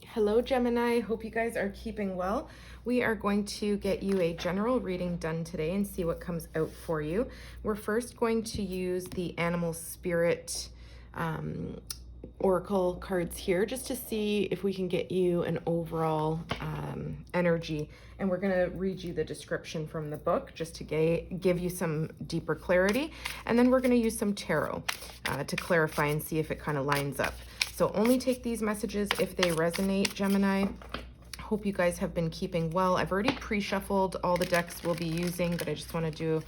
Hello, Gemini. Hope you guys are keeping well. We are going to get you a general reading done today and see what comes out for you. We're first going to use the animal spirit oracle cards here just to see if we can get you an overall energy. And we're going to read you the description from the book just to give you some deeper clarity. And then we're going to use some tarot to clarify and see if it kind of lines up. So only take these messages if they resonate, Gemini. Hope you guys have been keeping well. I've already pre-shuffled all the decks we'll be using, but I just want to do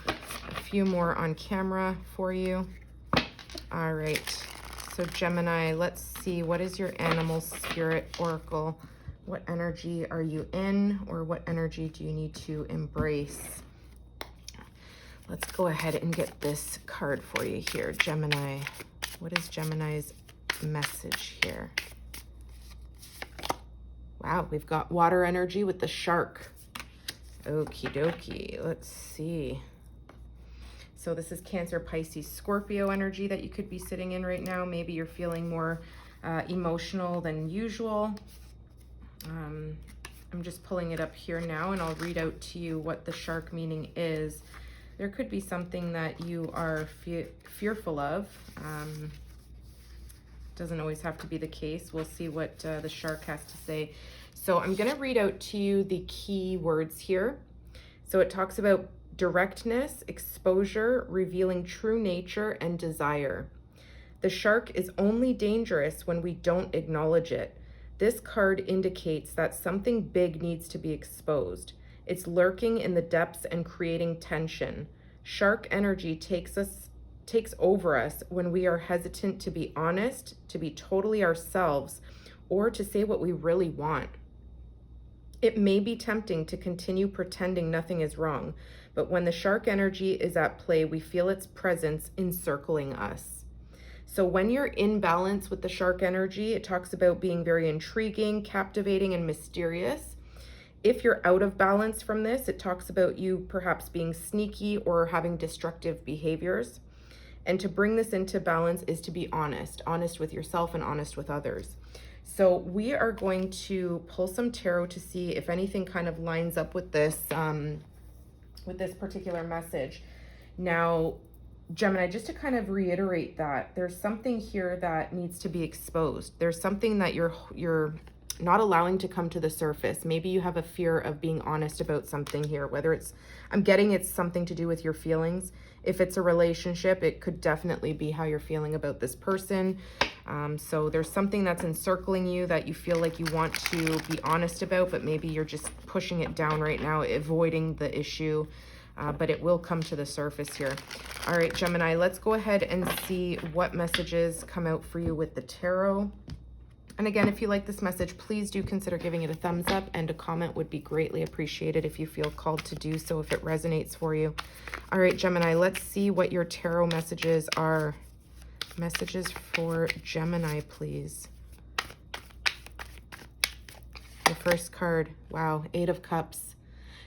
a few more on camera for you. All right. So Gemini, let's see. What is your animal spirit oracle? What energy are you in, or what energy do you need to embrace? Let's go ahead and get this card for you here, Gemini. What is Gemini's message here? Wow, we've got water energy with the shark. Okie dokie. Let's see. So this is Cancer, Pisces, Scorpio energy that you could be sitting in right now. Maybe you're feeling more emotional than usual. I'm just pulling it up here now, and I'll read out to you what the shark meaning is. There could be something that you are fearful of. Doesn't always have to be the case. We'll see what the shark has to say. So I'm going to read out to you the key words here. So it talks about directness, exposure, revealing true nature, and desire. The shark is only dangerous when we don't acknowledge it. This card indicates that something big needs to be exposed. It's lurking in the depths and creating tension. Shark energy takes over us when we are hesitant to be honest, to be totally ourselves, or to say what we really want. It may be tempting to continue pretending nothing is wrong, but when the shark energy is at play, we feel its presence encircling us. So when you're in balance with the shark energy, it talks about being very intriguing, captivating, and mysterious. If you're out of balance from this, it talks about you perhaps being sneaky or having destructive behaviors. And to bring this into balance is to be honest with yourself and honest with others. So we are going to pull some tarot to see if anything kind of lines up with this particular message. Now, Gemini, just to kind of reiterate that, there's something here that needs to be exposed. There's something that you're not allowing to come to the surface. Maybe you have a fear of being honest about something here, whether I'm getting it's something to do with your feelings. If it's a relationship, it could definitely be how you're feeling about this person. So there's something that's encircling you that you feel like you want to be honest about, but maybe you're just pushing it down right now, avoiding the issue, but it will come to the surface here. All right, Gemini, let's go ahead and see what messages come out for you with the tarot. And again, if you like this message, please do consider giving it a thumbs up, and a comment would be greatly appreciated if you feel called to do so, if it resonates for you. All right, Gemini, let's see what your tarot messages are. Messages for Gemini, please. The first card, wow, 8 of Cups.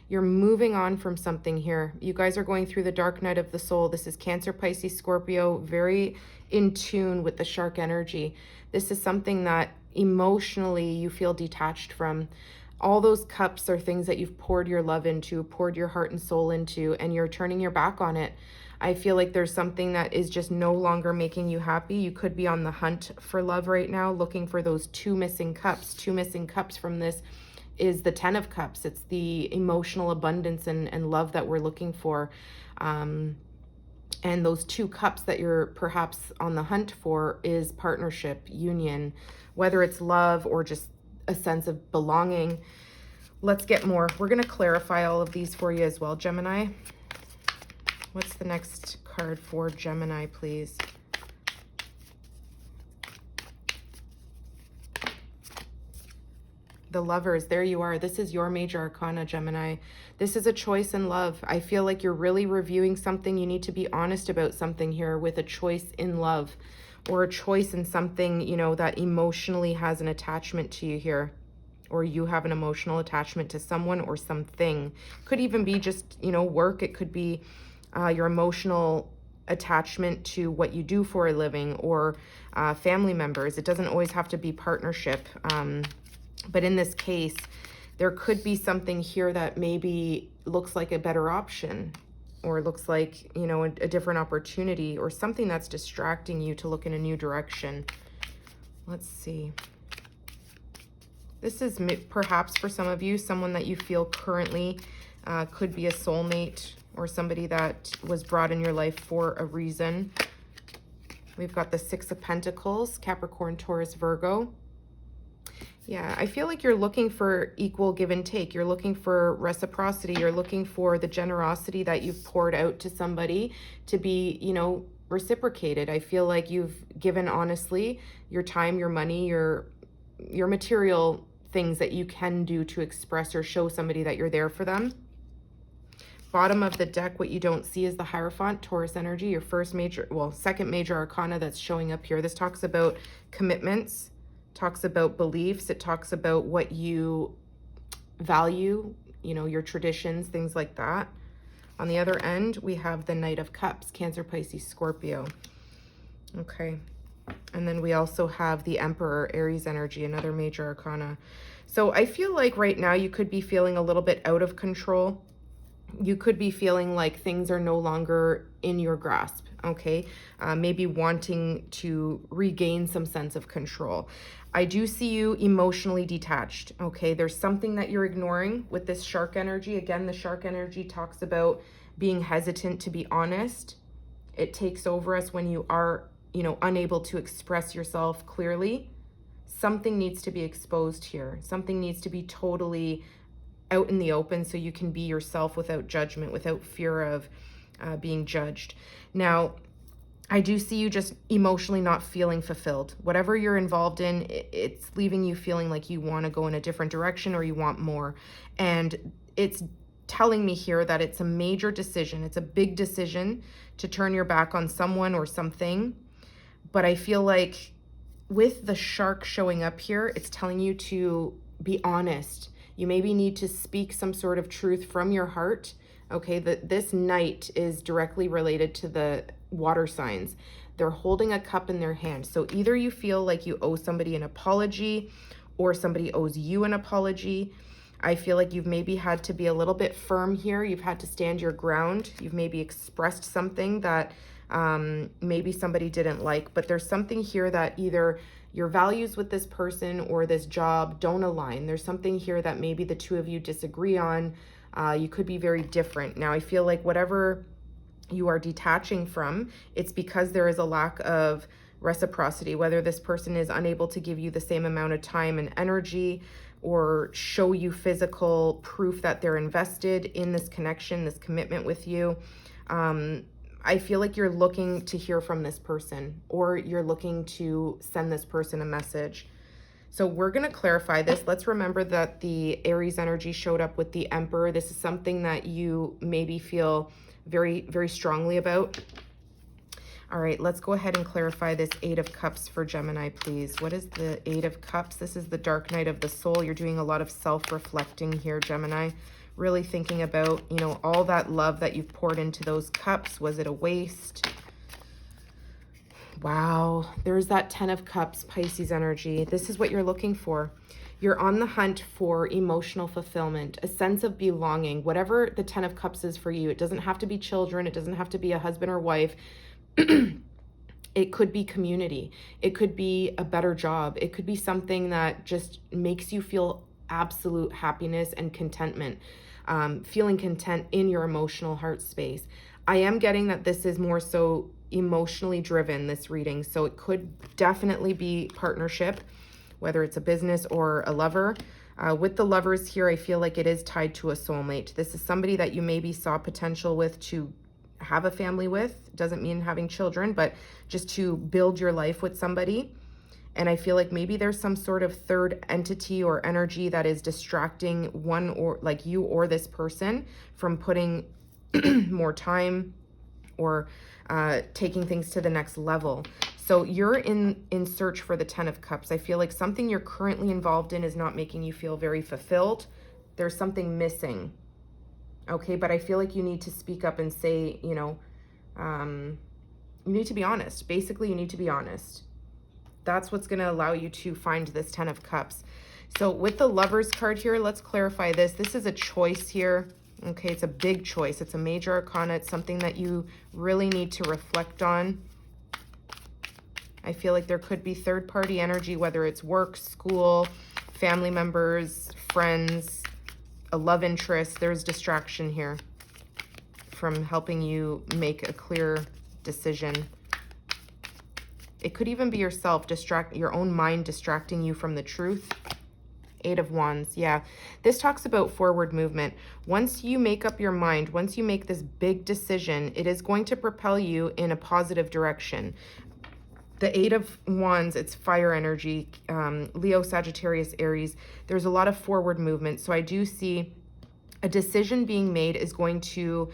You're moving on from something here. You guys are going through the dark night of the soul. This is Cancer, Pisces, Scorpio, very in tune with the shark energy. This is something that emotionally you feel detached from. All those cups are things that you've poured your love into, poured your heart and soul into, and you're turning your back on it. I feel like there's something that is just no longer making you happy. You could be on the hunt for love right now, looking for those 2 missing cups. 2 missing cups from this is the 10 of Cups. It's the emotional abundance and love that we're looking for. And those 2 cups that you're perhaps on the hunt for is partnership, union, whether it's love or just a sense of belonging. Let's get more. We're going to clarify all of these for you as well, Gemini. What's the next card for Gemini, please? The Lovers, there you are. This is your major arcana, Gemini. This is a choice in love. I feel like you're really reviewing something. You need to be honest about something here with a choice in love, or a choice in something, you know, that emotionally has an attachment to you here, or you have an emotional attachment to someone or something. Could even be just, you know, work. It could be your emotional attachment to what you do for a living, or family members. It doesn't always have to be partnership. But in this case, there could be something here that maybe looks like a better option, or looks like, you know, a different opportunity, or something that's distracting you to look in a new direction. Let's see. This is perhaps for some of you, someone that you feel currently could be a soulmate, or somebody that was brought in your life for a reason. We've got the Six of Pentacles, Capricorn, Taurus, Virgo. Yeah, I feel like you're looking for equal give and take. You're looking for reciprocity. You're looking for the generosity that you've poured out to somebody to be, you know, reciprocated. I feel like you've given honestly your time, your money, your material things that you can do to express or show somebody that you're there for them. Bottom of the deck, what you don't see is the Hierophant, Taurus energy, your second major arcana that's showing up here. This talks about commitments, talks about beliefs. It talks about what you value, you know, your traditions, things like that. On the other end, we have the Knight of Cups, Cancer, Pisces, Scorpio. Okay. And then we also have the Emperor, Aries energy, another major arcana. So I feel like right now you could be feeling a little bit out of control. You could be feeling like things are no longer in your grasp, okay? Maybe wanting to regain some sense of control. I do see you emotionally detached, okay? There's something that you're ignoring with this shark energy. Again, the shark energy talks about being hesitant to be honest. It takes over us when you are, you know, unable to express yourself clearly. Something needs to be exposed here. Something needs to be totally out in the open so you can be yourself without judgment, without fear of being judged. Now, I do see you just emotionally not feeling fulfilled. Whatever you're involved in, it's leaving you feeling like you want to go in a different direction or you want more. And it's telling me here that it's a major decision. It's a big decision to turn your back on someone or something. But I feel like with the shark showing up here, it's telling you to be honest. You maybe need to speak some sort of truth from your heart. Okay, this Knight is directly related to the water signs. They're holding a cup in their hand. So either you feel like you owe somebody an apology or somebody owes you an apology. I feel like you've maybe had to be a little bit firm here. You've had to stand your ground. You've maybe expressed something that maybe somebody didn't like, but there's something here that either your values with this person or this job don't align. There's something here that maybe the two of you disagree on. You could be very different. Now, I feel like whatever you are detaching from, it's because there is a lack of reciprocity, whether this person is unable to give you the same amount of time and energy or show you physical proof that they're invested in this connection, this commitment with you. I feel like you're looking to hear from this person, or you're looking to send this person a message. So we're going to clarify this. Let's remember that the Aries energy showed up with the Emperor. This is something that you maybe feel very, very strongly about. All right, let's go ahead and clarify this Eight of Cups for Gemini, please. What is the Eight of Cups? This is the dark night of the soul. You're doing a lot of self-reflecting here, Gemini. Really thinking about, you know, all that love that you've poured into those cups. Was it a waste? Wow, there's that 10 of Cups, Pisces energy. This is what you're looking for. You're on the hunt for emotional fulfillment, a sense of belonging, whatever the 10 of Cups is for you. It doesn't have to be children. It doesn't have to be a husband or wife. It could be community. It could be a better job. It could be something that just makes you feel absolute happiness and contentment, feeling content in your emotional heart space. I am getting that this is more so emotionally driven, this reading. So it could definitely be partnership, whether it's a business or a lover. With the lovers here, I feel like it is tied to a soulmate. This is somebody that you maybe saw potential with to have a family with. Doesn't mean having children, but just to build your life with somebody. And I feel like maybe there's some sort of third entity or energy that is distracting one, or like you or this person, from putting more time or taking things to the next level. So you're in search for the 10 of Cups. I feel like something you're currently involved in is not making you feel very fulfilled. There's something missing. Okay, but I feel like you need to speak up and say, you know, you need to be honest. Basically, you need to be honest. That's what's going to allow you to find this 10 of Cups. So with the Lovers card here, let's clarify this. This is a choice here. Okay, it's a big choice. It's a major arcana. It's something that you really need to reflect on. I feel like there could be third-party energy, whether it's work, school, family members, friends, a love interest. There's distraction here from helping you make a clear decision. It could even be yourself, your own mind distracting you from the truth. 8 of Wands, yeah. This talks about forward movement. Once you make up your mind, once you make this big decision, it is going to propel you in a positive direction. The 8 of Wands, it's fire energy, Leo, Sagittarius, Aries. There's a lot of forward movement. So I do see a decision being made is going to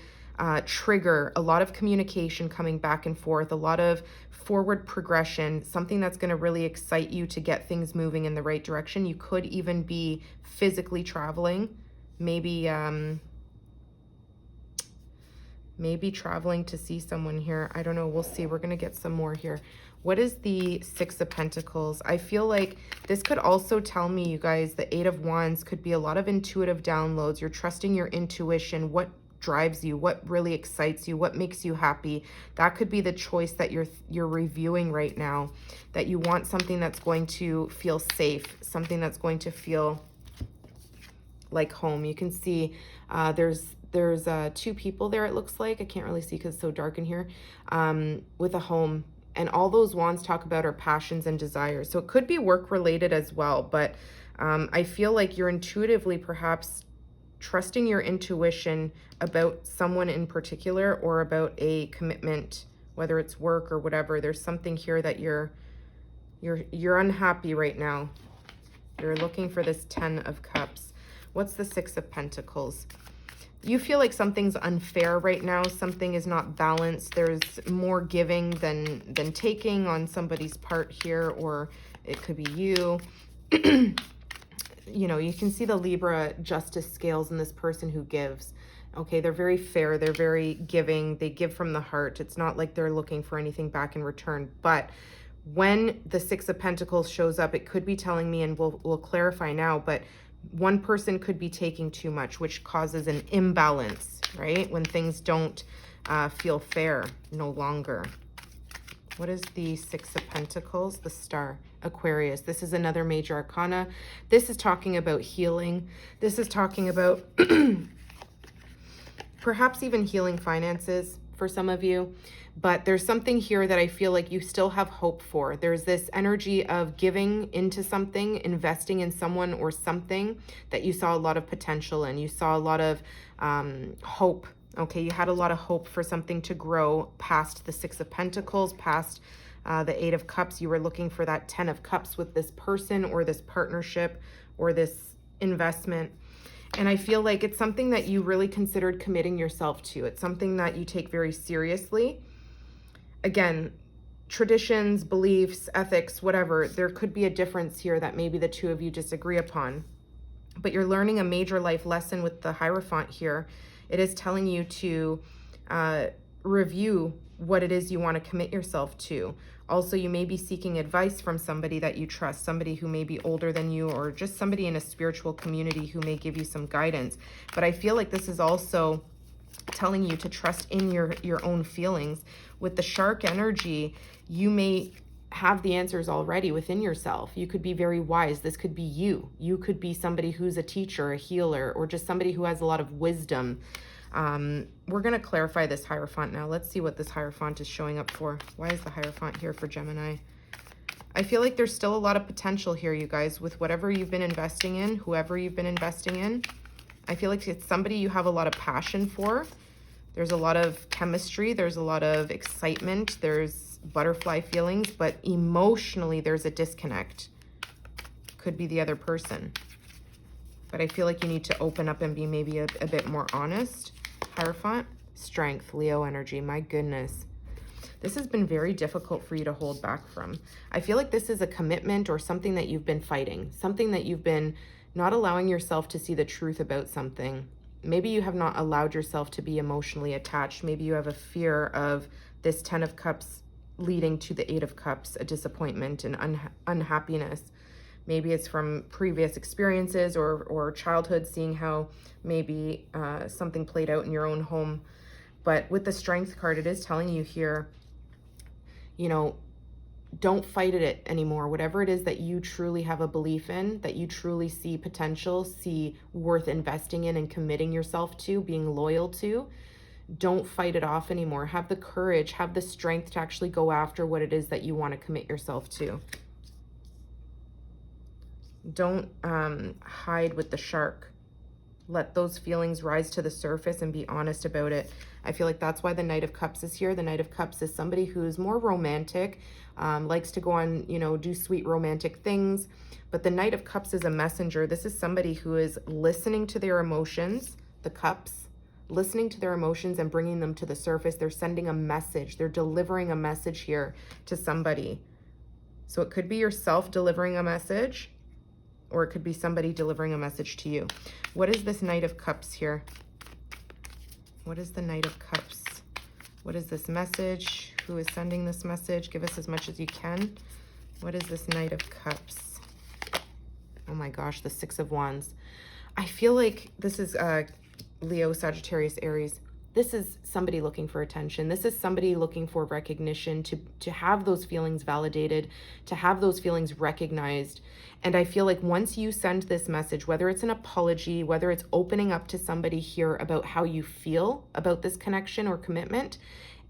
trigger a lot of communication coming back and forth, a lot of forward progression, something that's going to really excite you to get things moving in the right direction. You could even be physically traveling, maybe traveling to see someone here. I don't know. We'll see. We're going to get some more here. What is the 6 of Pentacles? I feel like this could also tell me, you guys, the 8 of Wands could be a lot of intuitive downloads. You're trusting your intuition. What drives you, what really excites you, what makes you happy. That could be the choice that you're reviewing right now, that you want something that's going to feel safe, something that's going to feel like home. You can see there's 2 people there, it looks like. I can't really see because it's so dark in here, with a home. And all those wands talk about are passions and desires. So it could be work related as well, but I feel like you're intuitively perhaps trusting your intuition about someone in particular, or about a commitment, whether it's work or whatever. There's something here that you're unhappy right now. You're looking for this 10 of Cups. What's the 6 of Pentacles? You feel like something's unfair right now. Something is not balanced. There's more giving than taking on somebody's part here, or it could be you. You know, you can see the Libra justice scales in this person who gives. Okay, they're very fair. They're very giving. They give from the heart. It's not like they're looking for anything back in return. But when the 6 of Pentacles shows up, it could be telling me, and we'll clarify now, but one person could be taking too much, which causes an imbalance, right? When things don't feel fair no longer. What is the 6 of Pentacles? The Star. Aquarius. This is another major arcana. This is talking about healing. This is talking about perhaps even healing finances for some of you. But there's something here that I feel like you still have hope for. There's this energy of giving into something, investing in someone or something that you saw a lot of potential in. You saw a lot of hope. Okay, you had a lot of hope for something to grow past the 6 of Pentacles, past the 8 of Cups. You were looking for that 10 of Cups with this person or this partnership or this investment. And I feel like it's something that you really considered committing yourself to. It's something that you take very seriously. Again, traditions, beliefs, ethics, whatever, there could be a difference here that maybe the two of you disagree upon. But you're learning a major life lesson with the Hierophant here. It is telling you to review what it is you want to commit yourself to. Also, you may be seeking advice from somebody that you trust, somebody who may be older than you, or just somebody in a spiritual community who may give you some guidance. But I feel like this is also telling you to trust in your own feelings. With the shark energy, you may have the answers already within yourself. You could be very wise. This could be you. You could be somebody who's a teacher, a healer, or just somebody who has a lot of wisdom. We're going to clarify this Hierophant now. Let's see what this Hierophant is showing up for. Why is the Hierophant here for Gemini? I feel like there's still a lot of potential here, you guys, with whatever you've been investing in, whoever you've been investing in. I feel like it's somebody you have a lot of passion for. There's a lot of chemistry. There's a lot of excitement. There's butterfly feelings, but emotionally there's a disconnect. Could be the other person. But I feel like you need to open up and be maybe a bit more honest. Hierophant, strength, Leo energy. My goodness. This has been very difficult for you to hold back from. I feel like this is a commitment or something that you've been fighting, something that you've been not allowing yourself to see the truth about something. Maybe you have not allowed yourself to be emotionally attached. Maybe you have a fear of this 10 of Cups leading to the 8 of Cups, a disappointment and unhappiness. Maybe it's from previous experiences or childhood, seeing how maybe something played out in your own home. But with the Strength card, it is telling you here, you know, don't fight it anymore. Whatever it is that you truly have a belief in, that you truly see potential, see worth investing in and committing yourself to, being loyal to, don't fight it off anymore. Have the courage, have the strength to actually go after what it is that you want to commit yourself to. Don't hide with the shark. Let those feelings rise to the surface and be honest about it. I feel like that's why the Knight of Cups is here. The Knight of Cups is somebody who's more romantic, likes to go on, you know, do sweet romantic things. But the Knight of Cups is a messenger. This is somebody who is listening to their emotions, the cups, listening to their emotions and bringing them to the surface. They're sending a message. They're delivering a message here to somebody. So it could be yourself delivering a message, or it could be somebody delivering a message to you. What is this Knight of Cups here? What is the Knight of Cups? What is this message? Who is sending this message? Give us as much as you can. What is this Knight of Cups? Oh my gosh, the Six of Wands. I feel like this is Leo, Sagittarius, Aries. This is somebody looking for attention. This is somebody looking for recognition, to have those feelings validated, to have those feelings recognized. And I feel like once you send this message, whether it's an apology, whether it's opening up to somebody here about how you feel about this connection or commitment,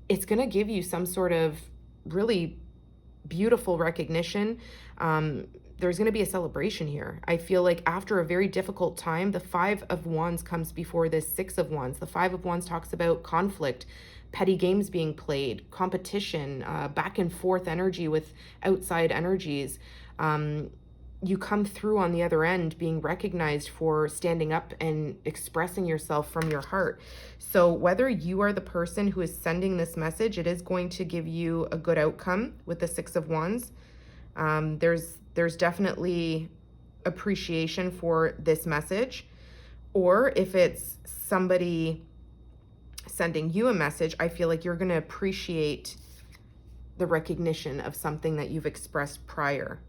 it's going to give you some sort of really beautiful recognition. There's going to be a celebration here. I feel like after a very difficult time, the Five of Wands comes before this Six of Wands. The Five of Wands talks about conflict, petty games being played, competition, back and forth energy with outside energies. You come through on the other end being recognized for standing up and expressing yourself from your heart. So whether you are the person who is sending this message, it is going to give you a good outcome with the Six of Wands. There's definitely appreciation for this message. Or if it's somebody sending you a message, I feel like you're going to appreciate the recognition of something that you've expressed prior.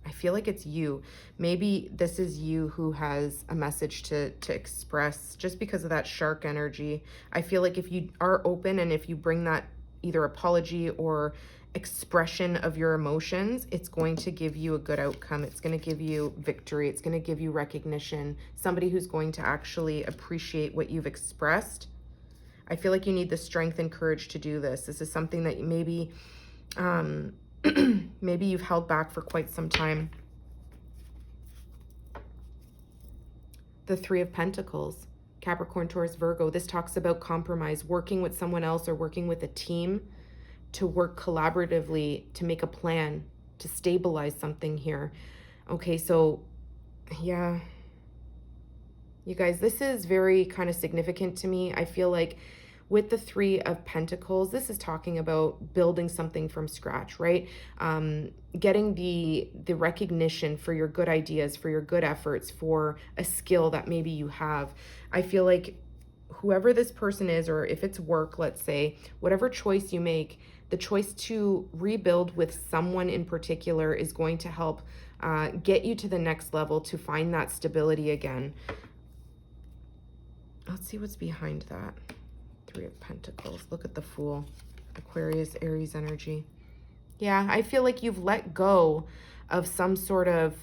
I feel like it's you. Maybe this is you who has a message to express, just because of that shark energy. I feel like if you are open and if you bring that either apology or expression of your emotions, it's going to give you a good outcome. It's going to give you victory. It's going to give you recognition. Somebody who's going to actually appreciate what you've expressed. I feel like you need the strength and courage to do this. This is something that maybe maybe you've held back for quite some time. The Three of Pentacles, Capricorn, Taurus, Virgo. This talks about compromise, working with someone else or working with a team to work collaboratively to make a plan, to stabilize something here. Okay, so yeah, you guys, this is very kind of significant to me. I feel like with the Three of Pentacles, this is talking about building something from scratch, right? Getting the recognition for your good ideas, for your good efforts, for a skill that maybe you have. I feel like whoever this person is, or if it's work, let's say, whatever choice you make, the choice to rebuild with someone in particular is going to help get you to the next level, to find that stability again. Let's see what's behind that. Three of Pentacles. Look at the Fool. Aquarius, Aries energy. Yeah, I feel like you've let go of some sort of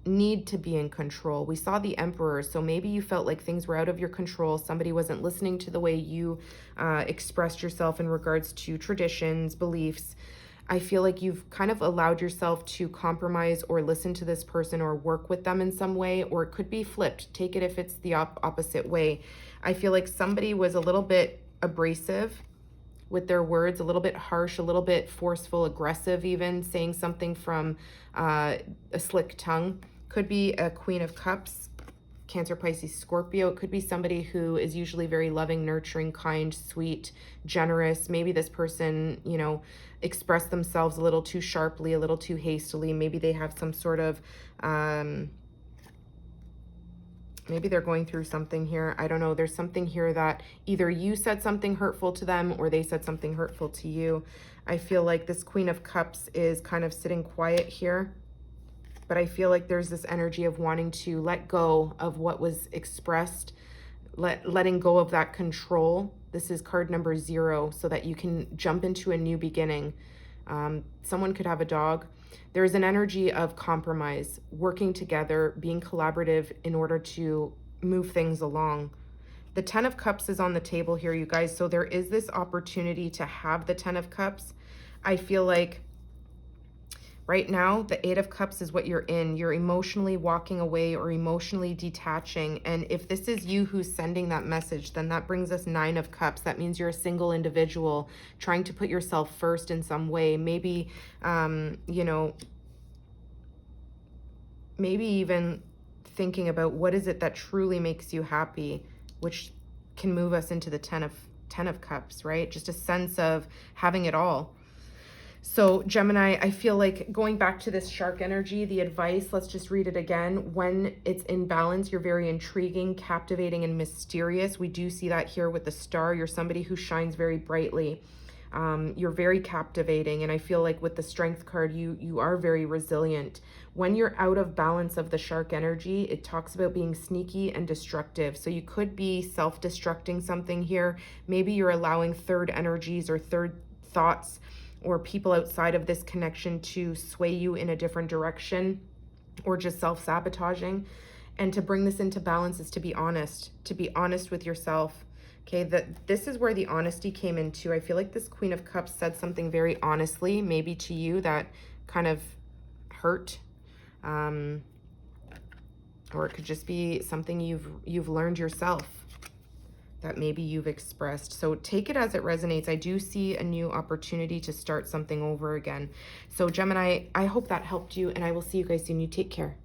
need to be in control. We saw the Emperor, so maybe you felt like things were out of your control. Somebody wasn't listening to the way you expressed yourself in regards to traditions, beliefs. I feel like you've kind of allowed yourself to compromise or listen to this person or work with them in some way, or it could be flipped. Take it if it's the opposite way. I feel like somebody was a little bit abrasive with their words, a little bit harsh, a little bit forceful, aggressive even, saying something from a slick tongue. Could be a Queen of Cups, Cancer, Pisces, Scorpio. It could be somebody who is usually very loving, nurturing, kind, sweet, generous. Maybe this person, you know, expressed themselves a little too sharply, a little too hastily. Maybe they have some sort of Maybe they're going through something here. I don't know. There's something here that either you said something hurtful to them or they said something hurtful to you. I feel like this Queen of Cups is kind of sitting quiet here. But I feel like there's this energy of wanting to let go of what was expressed, letting go of that control. This is card number 0, so that you can jump into a new beginning. Someone could have a dog. There's an energy of compromise, working together, being collaborative in order to move things along. The 10 of Cups is on the table here, you guys. So there is this opportunity to have the 10 of Cups. I feel like right now, the 8 of Cups is what you're in. You're emotionally walking away or emotionally detaching. And if this is you who's sending that message, then that brings us 9 of Cups. That means you're a single individual trying to put yourself first in some way. Maybe, you know, maybe even thinking about what is it that truly makes you happy, which can move us into the 10 of Cups, right? Just a sense of having it all. So Gemini, I feel like going back to this shark energy, the advice, let's just read it again. When it's in balance, you're very intriguing, captivating, and mysterious. We do see that here with the star. You're somebody who shines very brightly. You're very captivating. And I feel like with the strength card, you are very resilient. When you're out of balance of the shark energy, it talks about being sneaky and destructive. So you could be self-destructing something here. Maybe you're allowing third energies or third thoughts or people outside of this connection to sway you in a different direction, or just self-sabotaging. And to bring this into balance is to be honest with yourself. Okay, this is where the honesty came into. I feel like this Queen of Cups said something very honestly, maybe to you, that kind of hurt. Or it could just be something you've learned yourself, that maybe you've expressed. So take it as it resonates. I do see a new opportunity to start something over again. So Gemini, I hope that helped you, and I will see you guys soon. You take care.